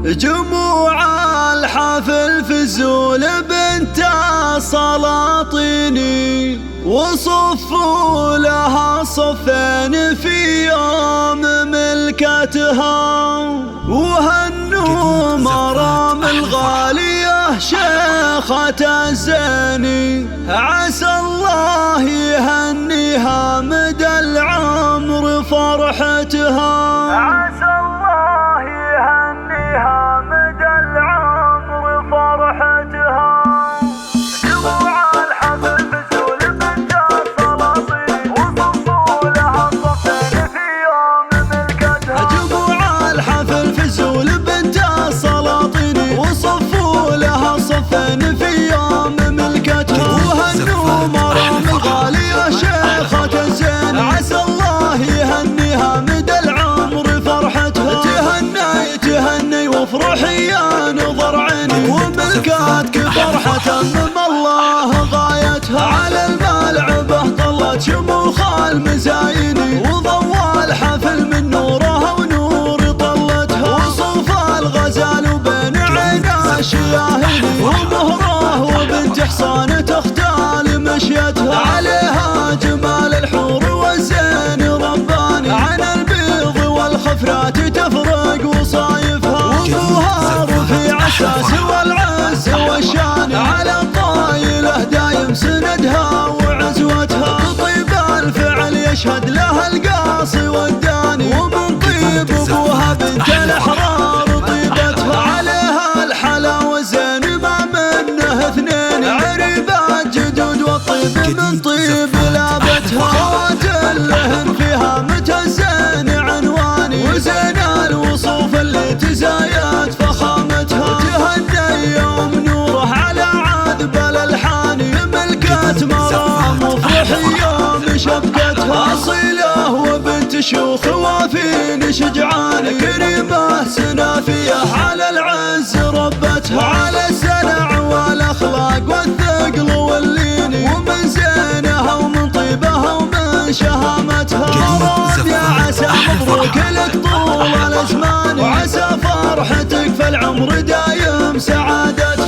جموع الحفل فزول بنت سلاطيني، وصفوا لها صفين في يوم ملكتها، وهنوا مرام الغالية شيخة الزيني، عسى الله يهنيها مدى العمر فرحتها. عسى الله يهنيها مدى العمر فرحتها. جموع الحفل فزول بنت سلاطيني، وصفوا لها صفين في يوم ملكتها. جموع الحفل فزول بنت سلاطيني، وصفوا لها صفين في يوم ملكتها، وهنوا مرام الغالية شيخة الزين، عسى الله يهنيها مدى العمر فرحتها. تهني وافرحي يا نظر عيني، وملكاتك فرحة تمم الله غايتها، على الملعبة طلت شموخ المزايني، وضوى الحفل من نورها ونور طلتها، وصوف الغزال وبين عينا الشياهين، ومهره وبنت حصان تختال مشيتها، عليها جمال الحور والزين رباني، عن البيض والخفرات تفرق وصايفها، وابوها رفيع الساس والعز والشان، على الطايله دايم سندها وعزوتها، طيب الفعل يشهد لها القاصي والداني، ومن طيب ابوها بنت الاحرار طيبتها، عليها الحلا والزين ما منه اثنين، عريبات جدود والطيب من طيب لابتها، خواتلهن فيها متى الزين عنواني، وزين الوصوف اللي تزايد فخامتها، تهني يوم نوره على عذب الالحان، ملكة مرام وفرحي يوم شبكتها، اصيله وبنت شيوخ وافين شجعان، كريمه سنافيه على العز ربتها، على السنع والاخلاق والثقل واللين، ومن زينها ومن طيبها ومن شهامتها، مرام يا عسى مبروك لك طول الازمان، وعسى فرحتك في العمر دايم سعادتها.